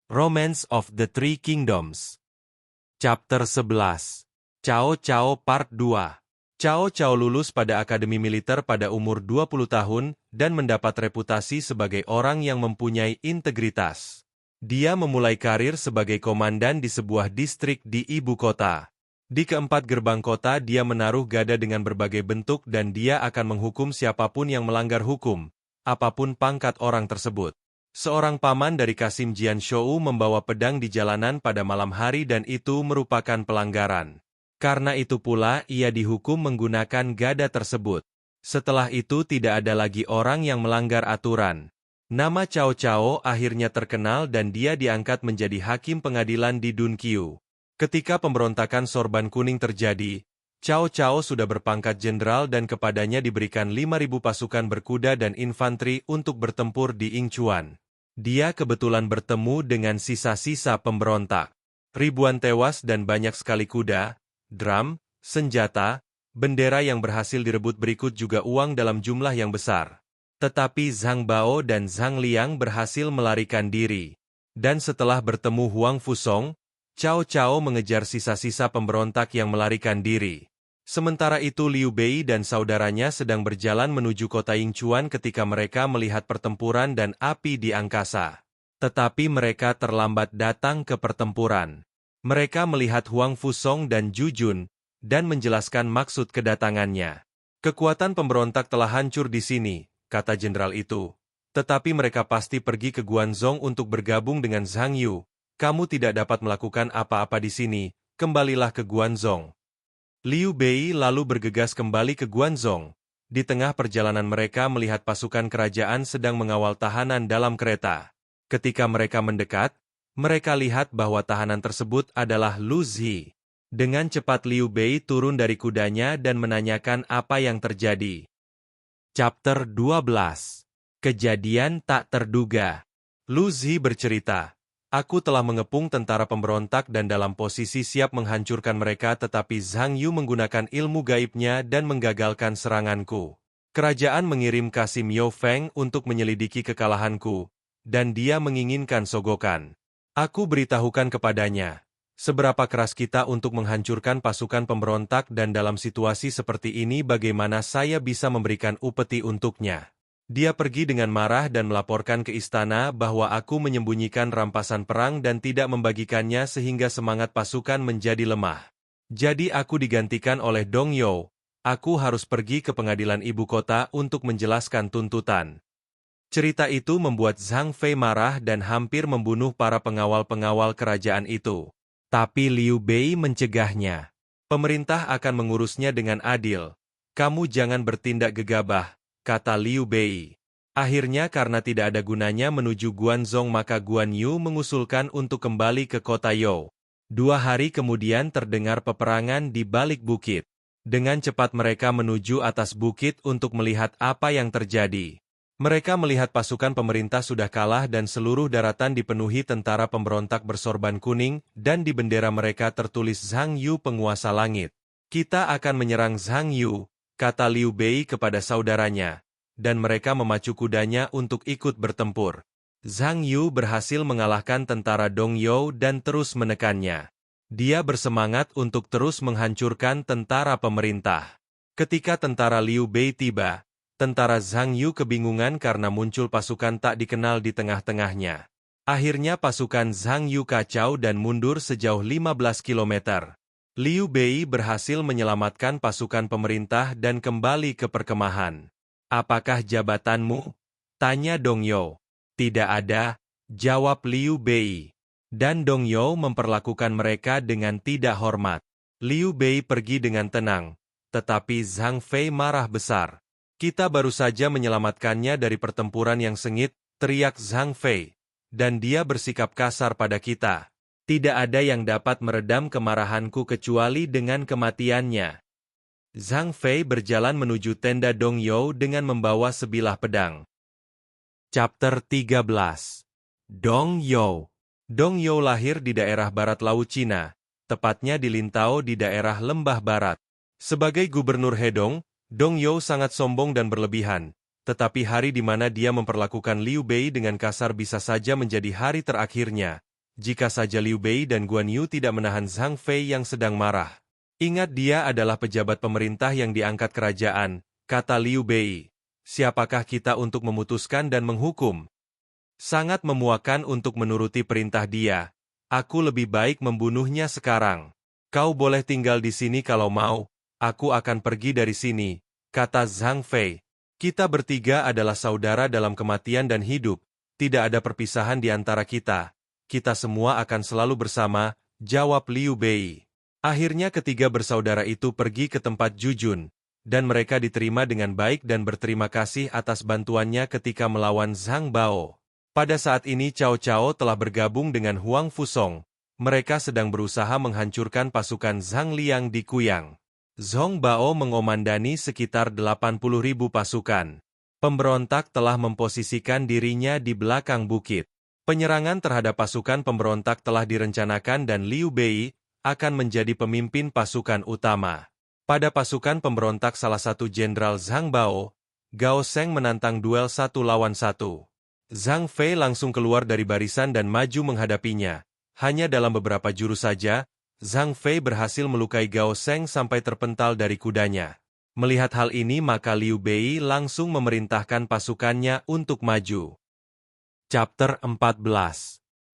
Romance of the Three Kingdoms. Chapter 11. Cao Cao Part 2. Cao Cao lulus pada Akademi Militer pada umur 20 tahun dan mendapat reputasi sebagai orang yang mempunyai integritas. Dia memulai karir sebagai komandan di sebuah distrik di ibu kota. Di keempat gerbang kota dia menaruh gada dengan berbagai bentuk dan dia akan menghukum siapapun yang melanggar hukum, apapun pangkat orang tersebut. Seorang paman dari Kasim Jianshou membawa pedang di jalanan pada malam hari dan itu merupakan pelanggaran. Karena itu pula ia dihukum menggunakan gada tersebut. Setelah itu tidak ada lagi orang yang melanggar aturan. Nama Cao Cao akhirnya terkenal dan dia diangkat menjadi hakim pengadilan di Dunqiu. Ketika pemberontakan Sorban Kuning terjadi, Cao Cao sudah berpangkat jenderal dan kepadanya diberikan 5.000 pasukan berkuda dan infanteri untuk bertempur di Yingchuan. Dia kebetulan bertemu dengan sisa-sisa pemberontak. Ribuan tewas dan banyak sekali kuda, drum, senjata, bendera yang berhasil direbut berikut juga uang dalam jumlah yang besar. Tetapi Zhang Bao dan Zhang Liang berhasil melarikan diri. Dan setelah bertemu Huang Fusong, Cao Cao mengejar sisa-sisa pemberontak yang melarikan diri. Sementara itu Liu Bei dan saudaranya sedang berjalan menuju kota Yingchuan ketika mereka melihat pertempuran dan api di angkasa. Tetapi mereka terlambat datang ke pertempuran. Mereka melihat Huang Fusong dan Zhu Jun, dan menjelaskan maksud kedatangannya. Kekuatan pemberontak telah hancur di sini, kata jenderal itu. Tetapi mereka pasti pergi ke Guanzhong untuk bergabung dengan Zhang Yu. Kamu tidak dapat melakukan apa-apa di sini, kembalilah ke Guanzhong. Liu Bei lalu bergegas kembali ke Guanzhong. Di tengah perjalanan mereka melihat pasukan kerajaan sedang mengawal tahanan dalam kereta. Ketika mereka mendekat, mereka lihat bahwa tahanan tersebut adalah Lu Zi. Dengan cepat Liu Bei turun dari kudanya dan menanyakan apa yang terjadi. Chapter 12. Kejadian tak terduga. Lu Zi bercerita, aku telah mengepung tentara pemberontak dan dalam posisi siap menghancurkan mereka tetapi Zhang Yu menggunakan ilmu gaibnya dan menggagalkan seranganku. Kerajaan mengirim Kasim Yao Feng untuk menyelidiki kekalahanku, dan dia menginginkan sogokan. Aku beritahukan kepadanya, seberapa keras kita untuk menghancurkan pasukan pemberontak dan dalam situasi seperti ini bagaimana saya bisa memberikan upeti untuknya. Dia pergi dengan marah dan melaporkan ke istana bahwa aku menyembunyikan rampasan perang dan tidak membagikannya sehingga semangat pasukan menjadi lemah. Jadi aku digantikan oleh Dong You. Aku harus pergi ke pengadilan ibu kota untuk menjelaskan tuntutan. Cerita itu membuat Zhang Fei marah dan hampir membunuh para pengawal-pengawal kerajaan itu. Tapi Liu Bei mencegahnya. Pemerintah akan mengurusnya dengan adil. Kamu jangan bertindak gegabah, kata Liu Bei. Akhirnya karena tidak ada gunanya menuju Guanzhong maka Guan Yu mengusulkan untuk kembali ke kota You. 2 hari kemudian terdengar peperangan di balik bukit. Dengan cepat mereka menuju atas bukit untuk melihat apa yang terjadi. Mereka melihat pasukan pemerintah sudah kalah dan seluruh daratan dipenuhi tentara pemberontak bersorban kuning dan di bendera mereka tertulis Zhang Yu penguasa langit. Kita akan menyerang Zhang Yu, kata Liu Bei kepada saudaranya, dan mereka memacu kudanya untuk ikut bertempur. Zhang Yu berhasil mengalahkan tentara Dong You dan terus menekannya. Dia bersemangat untuk terus menghancurkan tentara pemerintah. Ketika tentara Liu Bei tiba, tentara Zhang Yu kebingungan karena muncul pasukan tak dikenal di tengah-tengahnya. Akhirnya pasukan Zhang Yu kacau dan mundur sejauh 15 km. Liu Bei berhasil menyelamatkan pasukan pemerintah dan kembali ke perkemahan. Apakah jabatanmu? Tanya Dong You. Tidak ada, jawab Liu Bei. Dan Dong You memperlakukan mereka dengan tidak hormat. Liu Bei pergi dengan tenang, tetapi Zhang Fei marah besar. Kita baru saja menyelamatkannya dari pertempuran yang sengit, teriak Zhang Fei. Dan dia bersikap kasar pada kita. Tidak ada yang dapat meredam kemarahanku kecuali dengan kematiannya. Zhang Fei berjalan menuju tenda Dong You dengan membawa sebilah pedang. Chapter 13. Dong You. Dong You lahir di daerah barat laut Cina, tepatnya di Lintao di daerah lembah barat. Sebagai gubernur Hedong, Dong You sangat sombong dan berlebihan, tetapi hari di mana dia memperlakukan Liu Bei dengan kasar bisa saja menjadi hari terakhirnya, jika saja Liu Bei dan Guan Yu tidak menahan Zhang Fei yang sedang marah. Ingat dia adalah pejabat pemerintah yang diangkat kerajaan, kata Liu Bei. Siapakah kita untuk memutuskan dan menghukum? Sangat memuakan untuk menuruti perintah dia. Aku lebih baik membunuhnya sekarang. Kau boleh tinggal di sini kalau mau, aku akan pergi dari sini, kata Zhang Fei. Kita bertiga adalah saudara dalam kematian dan hidup, tidak ada perpisahan di antara kita. Kita semua akan selalu bersama, jawab Liu Bei. Akhirnya ketiga bersaudara itu pergi ke tempat Jujun, dan mereka diterima dengan baik dan berterima kasih atas bantuannya ketika melawan Zhang Bao. Pada saat ini Cao Cao telah bergabung dengan Huang Fusong. Mereka sedang berusaha menghancurkan pasukan Zhang Liang di Kuyang. Zhong Bao mengomandani sekitar 80.000 pasukan. Pemberontak telah memposisikan dirinya di belakang bukit. Penyerangan terhadap pasukan pemberontak telah direncanakan dan Liu Bei akan menjadi pemimpin pasukan utama. Pada pasukan pemberontak salah satu jenderal Zhang Bao, Gao Sheng menantang duel 1 lawan 1. Zhang Fei langsung keluar dari barisan dan maju menghadapinya. Hanya dalam beberapa jurus saja, Zhang Fei berhasil melukai Gao Sheng sampai terpental dari kudanya. Melihat hal ini maka Liu Bei langsung memerintahkan pasukannya untuk maju. Chapter 14.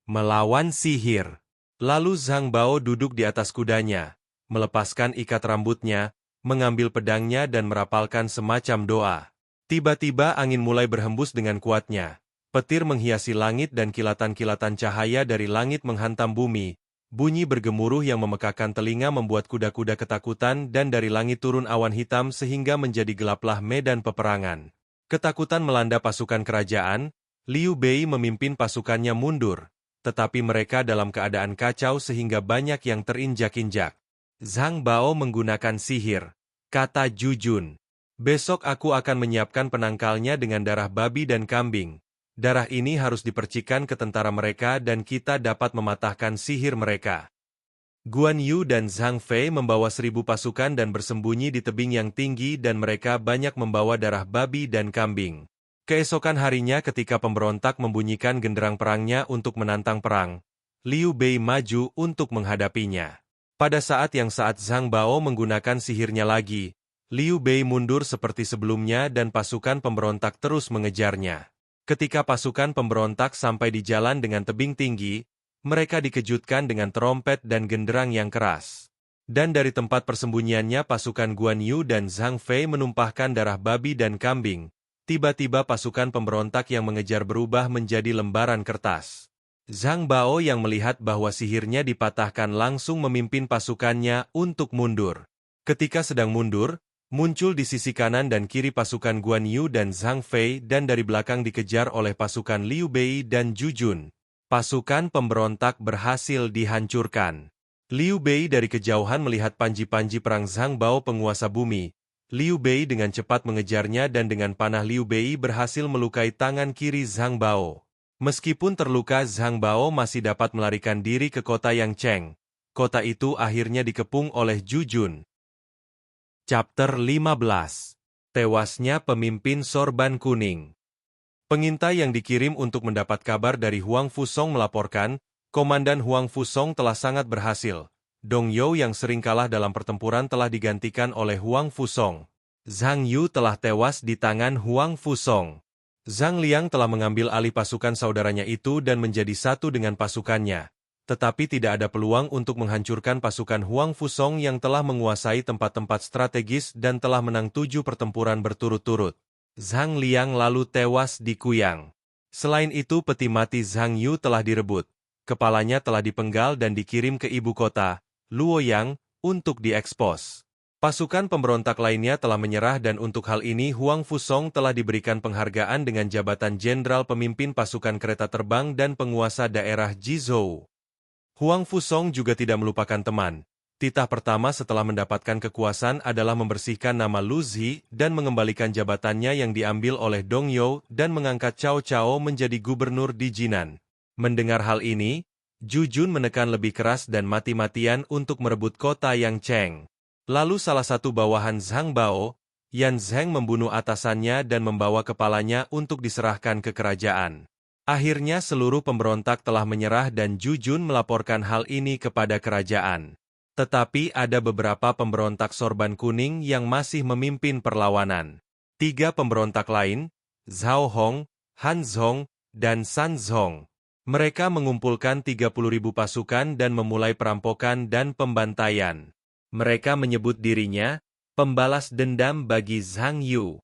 Melawan Sihir. Lalu Zhang Bao duduk di atas kudanya, melepaskan ikat rambutnya, mengambil pedangnya dan merapalkan semacam doa. Tiba-tiba angin mulai berhembus dengan kuatnya. Petir menghiasi langit dan kilatan-kilatan cahaya dari langit menghantam bumi. Bunyi bergemuruh yang memekakan telinga membuat kuda-kuda ketakutan dan dari langit turun awan hitam sehingga menjadi gelaplah medan peperangan. Ketakutan melanda pasukan kerajaan, Liu Bei memimpin pasukannya mundur, tetapi mereka dalam keadaan kacau sehingga banyak yang terinjak-injak. Zhang Bao menggunakan sihir, kata Jujun. Besok aku akan menyiapkan penangkalnya dengan darah babi dan kambing. Darah ini harus dipercikan ke tentara mereka dan kita dapat mematahkan sihir mereka. Guan Yu dan Zhang Fei membawa 1.000 pasukan dan bersembunyi di tebing yang tinggi dan mereka banyak membawa darah babi dan kambing. Keesokan harinya ketika pemberontak membunyikan genderang perangnya untuk menantang perang, Liu Bei maju untuk menghadapinya. Pada saat Zhang Bao menggunakan sihirnya lagi, Liu Bei mundur seperti sebelumnya dan pasukan pemberontak terus mengejarnya. Ketika pasukan pemberontak sampai di jalan dengan tebing tinggi, mereka dikejutkan dengan trompet dan genderang yang keras. Dan dari tempat persembunyiannya pasukan Guan Yu dan Zhang Fei menumpahkan darah babi dan kambing. Tiba-tiba pasukan pemberontak yang mengejar berubah menjadi lembaran kertas. Zhang Bao yang melihat bahwa sihirnya dipatahkan langsung memimpin pasukannya untuk mundur. Ketika sedang mundur, muncul di sisi kanan dan kiri pasukan Guan Yu dan Zhang Fei dan dari belakang dikejar oleh pasukan Liu Bei dan Jujun. Pasukan pemberontak berhasil dihancurkan. Liu Bei dari kejauhan melihat panji-panji perang Zhang Bao penguasa bumi. Liu Bei dengan cepat mengejarnya dan dengan panah Liu Bei berhasil melukai tangan kiri Zhang Bao. Meskipun terluka Zhang Bao masih dapat melarikan diri ke kota Yangcheng. Kota itu akhirnya dikepung oleh Jujun. Chapter 15. Tewasnya pemimpin sorban kuning. Pengintai yang dikirim untuk mendapat kabar dari Huang Fusong melaporkan, Komandan Huang Fusong telah sangat berhasil. Dong You yang sering kalah dalam pertempuran telah digantikan oleh Huang Fusong. Zhang Yu telah tewas di tangan Huang Fusong. Zhang Liang telah mengambil alih pasukan saudaranya itu dan menjadi satu dengan pasukannya. Tetapi tidak ada peluang untuk menghancurkan pasukan Huang Fusong yang telah menguasai tempat-tempat strategis dan telah menang 7 pertempuran berturut-turut. Zhang Liang lalu tewas di Kuyang. Selain itu peti mati Zhang Yu telah direbut. Kepalanya telah dipenggal dan dikirim ke ibu kota, Luoyang, untuk diekspos. Pasukan pemberontak lainnya telah menyerah dan untuk hal ini Huang Fusong telah diberikan penghargaan dengan jabatan Jenderal Pemimpin Pasukan Kereta Terbang dan Penguasa Daerah Jizhou. Huang Fusong juga tidak melupakan teman. Titah pertama setelah mendapatkan kekuasaan adalah membersihkan nama Lu Zi dan mengembalikan jabatannya yang diambil oleh Dong You dan mengangkat Cao Cao menjadi gubernur di Jinan. Mendengar hal ini, Jujun menekan lebih keras dan mati-matian untuk merebut kota Yangcheng. Lalu salah satu bawahan Zhang Bao, Yan Zheng membunuh atasannya dan membawa kepalanya untuk diserahkan ke kerajaan. Akhirnya seluruh pemberontak telah menyerah dan Jujun melaporkan hal ini kepada kerajaan. Tetapi ada beberapa pemberontak sorban kuning yang masih memimpin perlawanan. 3 pemberontak lain, Zhao Hong, Han Zhong, dan San Zhong. Mereka mengumpulkan 30.000 pasukan dan memulai perampokan dan pembantaian. Mereka menyebut dirinya pembalas dendam bagi Zhang Yu.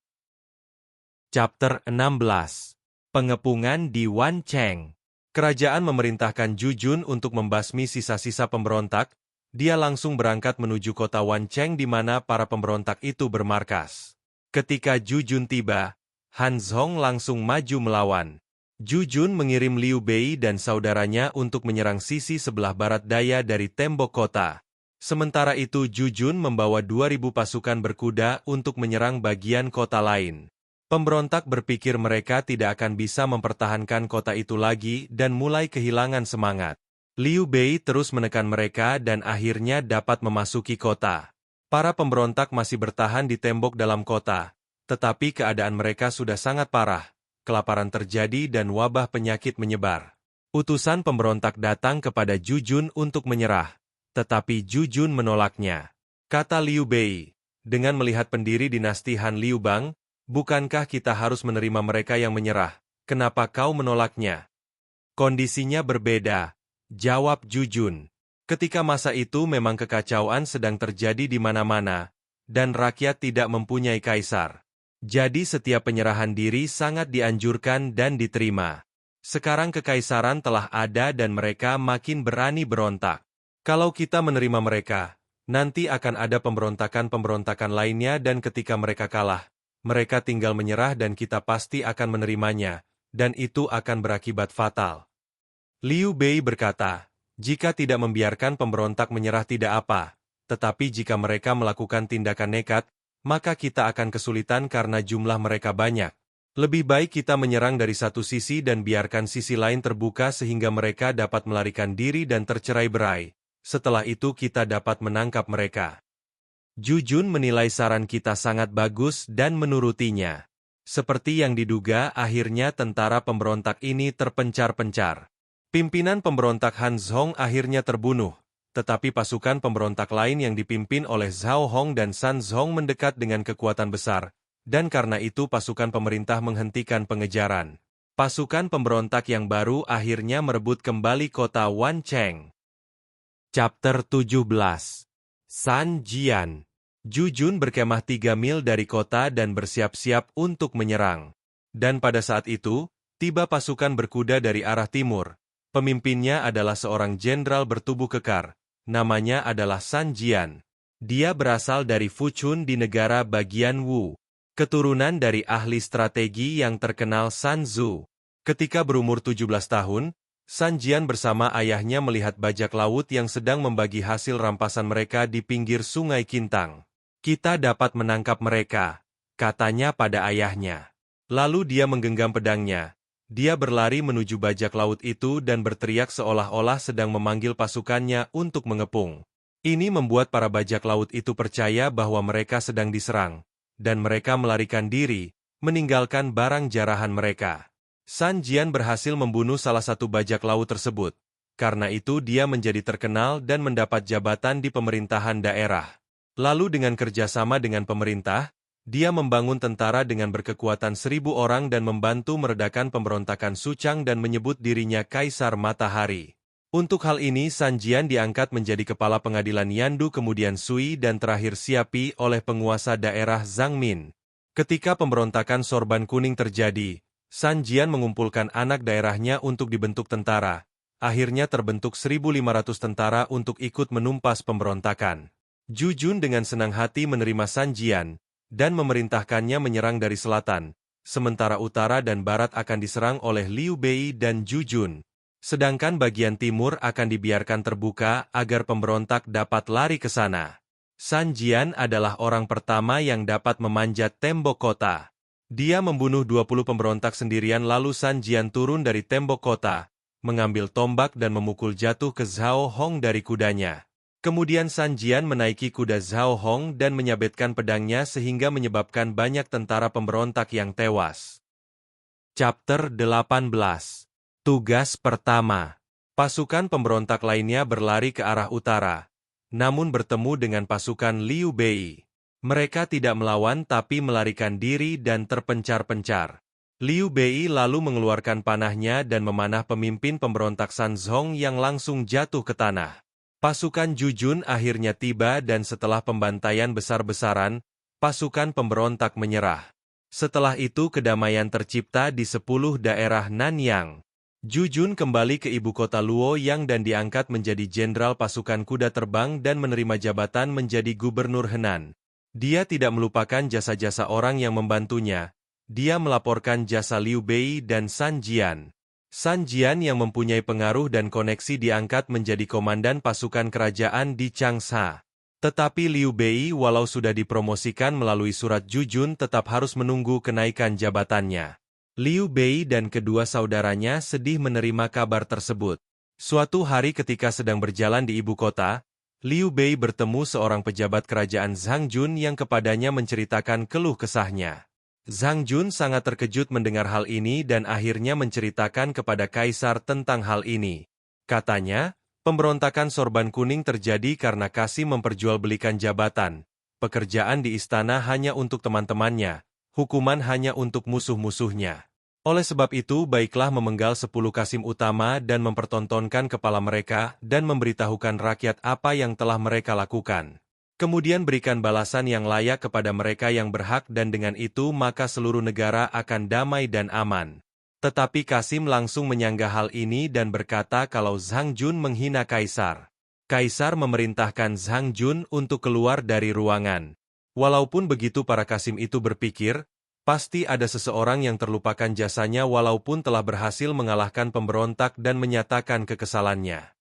Chapter 16. Pengepungan di Wancheng. Kerajaan memerintahkan Jujun untuk membasmi sisa-sisa pemberontak. Dia langsung berangkat menuju kota Wancheng di mana para pemberontak itu bermarkas. Ketika Jujun tiba, Han Zhong langsung maju melawan. Jujun mengirim Liu Bei dan saudaranya untuk menyerang sisi sebelah barat daya dari tembok kota. Sementara itu Jujun membawa 2.000 pasukan berkuda untuk menyerang bagian kota lain. Pemberontak berpikir mereka tidak akan bisa mempertahankan kota itu lagi dan mulai kehilangan semangat. Liu Bei terus menekan mereka dan akhirnya dapat memasuki kota. Para pemberontak masih bertahan di tembok dalam kota, tetapi keadaan mereka sudah sangat parah. Kelaparan terjadi dan wabah penyakit menyebar. Utusan pemberontak datang kepada Jujun untuk menyerah, tetapi Jujun menolaknya. Kata Liu Bei, dengan melihat pendiri dinasti Han Liu Bang, bukankah kita harus menerima mereka yang menyerah? Kenapa kau menolaknya? Kondisinya berbeda, jawab Jujun. Ketika masa itu memang kekacauan sedang terjadi di mana-mana, dan rakyat tidak mempunyai kaisar. Jadi setiap penyerahan diri sangat dianjurkan dan diterima. Sekarang kekaisaran telah ada dan mereka makin berani berontak. Kalau kita menerima mereka, nanti akan ada pemberontakan-pemberontakan lainnya dan ketika mereka kalah, mereka tinggal menyerah dan kita pasti akan menerimanya, dan itu akan berakibat fatal. Liu Bei berkata, jika tidak membiarkan pemberontak menyerah tidak apa, tetapi jika mereka melakukan tindakan nekat, maka kita akan kesulitan karena jumlah mereka banyak. Lebih baik kita menyerang dari satu sisi dan biarkan sisi lain terbuka sehingga mereka dapat melarikan diri dan tercerai-berai. Setelah itu kita dapat menangkap mereka. Jujun menilai saran kita sangat bagus dan menurutinya. Seperti yang diduga, akhirnya tentara pemberontak ini terpencar-pencar. Pimpinan pemberontak Han Zhong akhirnya terbunuh, tetapi pasukan pemberontak lain yang dipimpin oleh Zhao Hong dan San Zhong mendekat dengan kekuatan besar, dan karena itu pasukan pemerintah menghentikan pengejaran. Pasukan pemberontak yang baru akhirnya merebut kembali kota Wancheng. Chapter 17. San Jian. Jujun berkemah 3 mil dari kota dan bersiap-siap untuk menyerang. Dan pada saat itu, tiba pasukan berkuda dari arah timur. Pemimpinnya adalah seorang jenderal bertubuh kekar, namanya adalah San Jian. Dia berasal dari Fuchun di negara bagian Wu, keturunan dari ahli strategi yang terkenal Sun Tzu. Ketika berumur 17 tahun, San Jian bersama ayahnya melihat bajak laut yang sedang membagi hasil rampasan mereka di pinggir sungai Kintang. Kita dapat menangkap mereka, katanya pada ayahnya. Lalu dia menggenggam pedangnya. Dia berlari menuju bajak laut itu dan berteriak seolah-olah sedang memanggil pasukannya untuk mengepung. Ini membuat para bajak laut itu percaya bahwa mereka sedang diserang, dan mereka melarikan diri, meninggalkan barang jarahan mereka. San Jian berhasil membunuh salah satu bajak laut tersebut. Karena itu dia menjadi terkenal dan mendapat jabatan di pemerintahan daerah. Lalu dengan kerjasama dengan pemerintah, dia membangun tentara dengan berkekuatan 1.000 orang dan membantu meredakan pemberontakan Suchang dan menyebut dirinya Kaisar Matahari. Untuk hal ini San Jian diangkat menjadi kepala pengadilan Yandu kemudian Sui dan terakhir Siapi oleh penguasa daerah Zhang Min. Ketika pemberontakan sorban kuning terjadi, San Jian mengumpulkan anak daerahnya untuk dibentuk tentara. Akhirnya terbentuk 1.500 tentara untuk ikut menumpas pemberontakan. Jujun dengan senang hati menerima San Jian, dan memerintahkannya menyerang dari selatan, sementara utara dan barat akan diserang oleh Liu Bei dan Jujun. Sedangkan bagian timur akan dibiarkan terbuka agar pemberontak dapat lari ke sana. San Jian adalah orang pertama yang dapat memanjat tembok kota. Dia membunuh 20 pemberontak sendirian lalu San Jian turun dari tembok kota, mengambil tombak dan memukul jatuh ke Zhao Hong dari kudanya. Kemudian San Jian menaiki kuda Zhao Hong dan menyabetkan pedangnya sehingga menyebabkan banyak tentara pemberontak yang tewas. Chapter 18. Tugas pertama. Pasukan pemberontak lainnya berlari ke arah utara, namun bertemu dengan pasukan Liu Bei. Mereka tidak melawan tapi melarikan diri dan terpencar-pencar. Liu Bei lalu mengeluarkan panahnya dan memanah pemimpin pemberontak Sanzong yang langsung jatuh ke tanah. Pasukan Jujun akhirnya tiba dan setelah pembantaian besar-besaran, pasukan pemberontak menyerah. Setelah itu kedamaian tercipta di 10 daerah Nanyang. Jujun kembali ke ibu kota Luoyang dan diangkat menjadi jenderal pasukan kuda terbang dan menerima jabatan menjadi gubernur Henan. Dia tidak melupakan jasa-jasa orang yang membantunya. Dia melaporkan jasa Liu Bei dan San Jian. San Jian yang mempunyai pengaruh dan koneksi diangkat menjadi komandan pasukan kerajaan di Changsha. Tetapi Liu Bei walau sudah dipromosikan melalui surat Jujun tetap harus menunggu kenaikan jabatannya. Liu Bei dan kedua saudaranya sedih menerima kabar tersebut. Suatu hari ketika sedang berjalan di ibu kota, Liu Bei bertemu seorang pejabat kerajaan Zhang Jun yang kepadanya menceritakan keluh kesahnya. Zhang Jun sangat terkejut mendengar hal ini dan akhirnya menceritakan kepada kaisar tentang hal ini. Katanya, pemberontakan sorban kuning terjadi karena Kasim memperjualbelikan jabatan. Pekerjaan di istana hanya untuk teman-temannya. Hukuman hanya untuk musuh-musuhnya. Oleh sebab itu, baiklah memenggal 10 Kasim utama dan mempertontonkan kepala mereka dan memberitahukan rakyat apa yang telah mereka lakukan. Kemudian berikan balasan yang layak kepada mereka yang berhak dan dengan itu maka seluruh negara akan damai dan aman. Tetapi Kasim langsung menyanggah hal ini dan berkata kalau Zhang Jun menghina kaisar. Kaisar memerintahkan Zhang Jun untuk keluar dari ruangan. Walaupun begitu para Kasim itu berpikir, pasti ada seseorang yang terlupakan jasanya walaupun telah berhasil mengalahkan pemberontak dan menyatakan kekesalannya.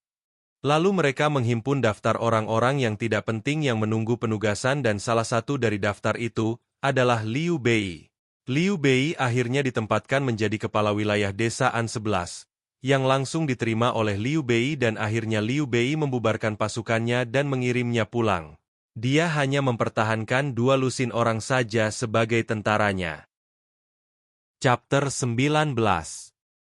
Lalu mereka menghimpun daftar orang-orang yang tidak penting yang menunggu penugasan dan salah satu dari daftar itu adalah Liu Bei. Liu Bei akhirnya ditempatkan menjadi kepala wilayah desa An 11, yang langsung diterima oleh Liu Bei dan akhirnya Liu Bei membubarkan pasukannya dan mengirimnya pulang. Dia hanya mempertahankan 2 lusin orang saja sebagai tentaranya. Chapter 19.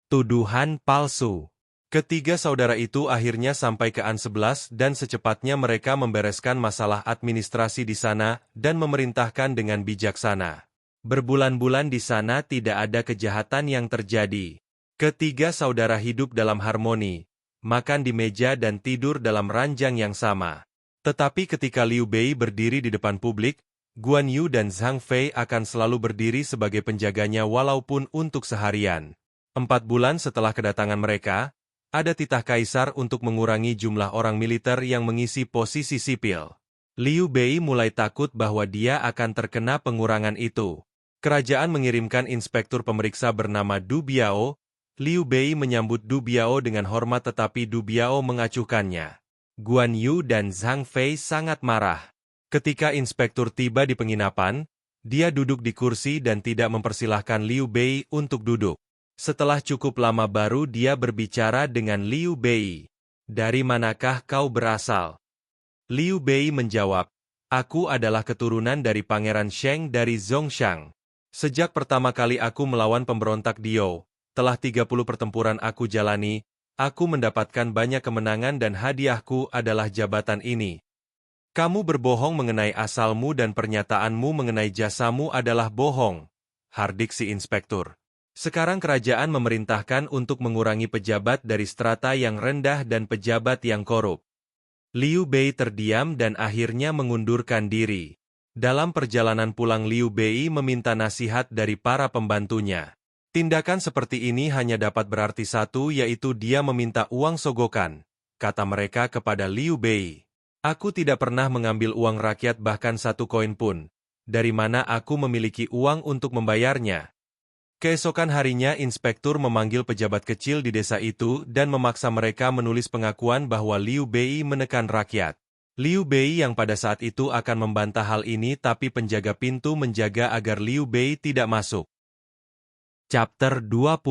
Tuduhan palsu. Ketiga saudara itu akhirnya sampai ke An 11 dan secepatnya mereka membereskan masalah administrasi di sana dan memerintahkan dengan bijaksana. Berbulan-bulan di sana tidak ada kejahatan yang terjadi. Ketiga saudara hidup dalam harmoni, makan di meja dan tidur dalam ranjang yang sama. Tetapi ketika Liu Bei berdiri di depan publik, Guan Yu dan Zhang Fei akan selalu berdiri sebagai penjaganya walaupun untuk seharian. 4 bulan setelah kedatangan mereka, ada titah kaisar untuk mengurangi jumlah orang militer yang mengisi posisi sipil. Liu Bei mulai takut bahwa dia akan terkena pengurangan itu. Kerajaan mengirimkan inspektur pemeriksa bernama Du Biao. Liu Bei menyambut Du Biao dengan hormat tetapi Du Biao mengacuhkannya. Guan Yu dan Zhang Fei sangat marah. Ketika inspektur tiba di penginapan, dia duduk di kursi dan tidak mempersilahkan Liu Bei untuk duduk. Setelah cukup lama baru dia berbicara dengan Liu Bei. Dari manakah kau berasal? Liu Bei menjawab, aku adalah keturunan dari Pangeran Sheng dari Zhongshan. Sejak pertama kali aku melawan pemberontak Dio, telah 30 pertempuran aku jalani, aku mendapatkan banyak kemenangan dan hadiahku adalah jabatan ini. Kamu berbohong mengenai asalmu dan pernyataanmu mengenai jasamu adalah bohong, hardik si inspektur. Sekarang kerajaan memerintahkan untuk mengurangi pejabat dari strata yang rendah dan pejabat yang korup. Liu Bei terdiam dan akhirnya mengundurkan diri. Dalam perjalanan pulang Liu Bei meminta nasihat dari para pembantunya. Tindakan seperti ini hanya dapat berarti satu yaitu dia meminta uang sogokan, kata mereka kepada Liu Bei. Aku tidak pernah mengambil uang rakyat bahkan 1 koin pun. Dari mana aku memiliki uang untuk membayarnya? Keesokan harinya inspektur memanggil pejabat kecil di desa itu dan memaksa mereka menulis pengakuan bahwa Liu Bei menekan rakyat. Liu Bei yang pada saat itu akan membantah hal ini tapi penjaga pintu menjaga agar Liu Bei tidak masuk. Chapter 20.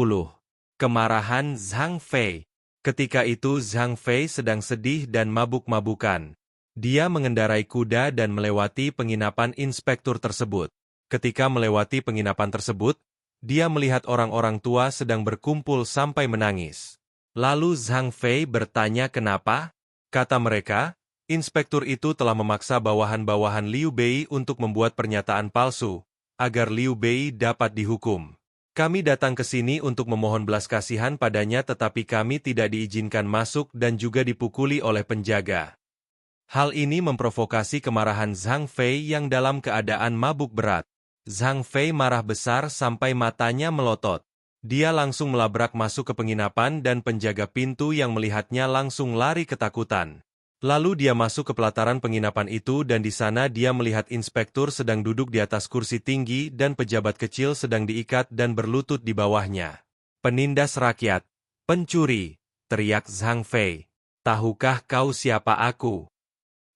Kemarahan Zhang Fei. Ketika itu Zhang Fei sedang sedih dan mabuk-mabukan. Dia mengendarai kuda dan melewati penginapan inspektur tersebut. Ketika melewati penginapan tersebut, Dia melihat orang-orang tua sedang berkumpul sampai menangis. Lalu Zhang Fei bertanya kenapa? Kata mereka, inspektur itu telah memaksa bawahan-bawahan Liu Bei untuk membuat pernyataan palsu, agar Liu Bei dapat dihukum. Kami datang ke sini untuk memohon belas kasihan padanya tetapi kami tidak diizinkan masuk dan juga dipukuli oleh penjaga. Hal ini memprovokasi kemarahan Zhang Fei yang dalam keadaan mabuk berat. Zhang Fei marah besar sampai matanya melotot. Dia langsung melabrak masuk ke penginapan dan penjaga pintu yang melihatnya langsung lari ketakutan. Lalu dia masuk ke pelataran penginapan itu dan di sana dia melihat inspektur sedang duduk di atas kursi tinggi dan pejabat kecil sedang diikat dan berlutut di bawahnya. Penindas rakyat, pencuri, teriak Zhang Fei. Tahukah kau siapa aku?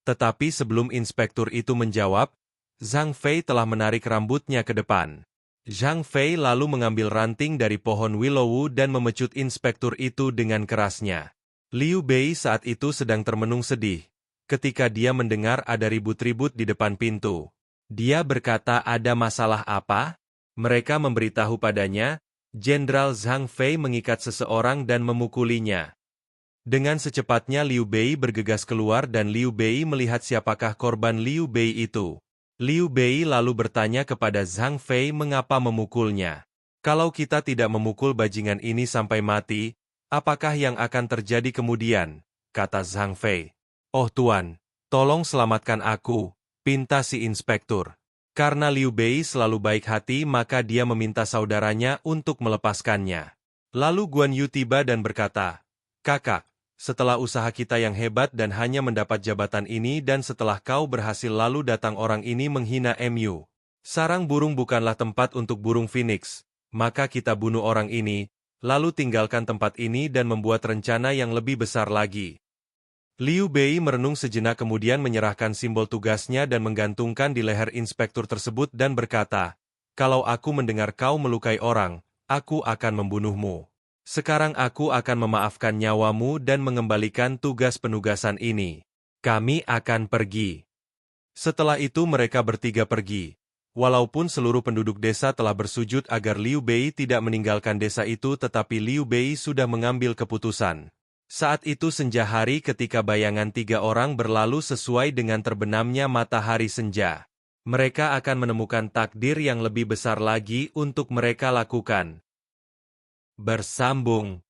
Tetapi sebelum inspektur itu menjawab, Zhang Fei telah menarik rambutnya ke depan. Zhang Fei lalu mengambil ranting dari pohon willow dan memecut inspektur itu dengan kerasnya. Liu Bei saat itu sedang termenung sedih, ketika dia mendengar ada ribut-ribut di depan pintu. Dia berkata ada masalah apa? Mereka memberitahu padanya, Jenderal Zhang Fei mengikat seseorang dan memukulinya. Dengan secepatnya Liu Bei bergegas keluar dan Liu Bei melihat siapakah korban Liu Bei itu. Liu Bei lalu bertanya kepada Zhang Fei mengapa memukulnya. Kalau kita tidak memukul bajingan ini sampai mati, apakah yang akan terjadi kemudian? Kata Zhang Fei. Oh Tuan, tolong selamatkan aku, pinta si inspektur. Karena Liu Bei selalu baik hati maka dia meminta saudaranya untuk melepaskannya. Lalu Guan Yu tiba dan berkata, Kakak, setelah usaha kita yang hebat dan hanya mendapat jabatan ini dan setelah kau berhasil lalu datang orang ini menghina MU. Sarang burung bukanlah tempat untuk burung phoenix, maka kita bunuh orang ini, lalu tinggalkan tempat ini dan membuat rencana yang lebih besar lagi. Liu Bei merenung sejenak kemudian menyerahkan simbol tugasnya dan menggantungkan di leher inspektur tersebut dan berkata, kalau aku mendengar kau melukai orang, aku akan membunuhmu. Sekarang aku akan memaafkan nyawamu dan mengembalikan tugas penugasan ini. Kami akan pergi. Setelah itu mereka bertiga pergi. Walaupun seluruh penduduk desa telah bersujud agar Liu Bei tidak meninggalkan desa itu tetapi Liu Bei sudah mengambil keputusan. Saat itu senja hari ketika bayangan 3 orang berlalu sesuai dengan terbenamnya matahari senja. Mereka akan menemukan takdir yang lebih besar lagi untuk mereka lakukan. Bersambung.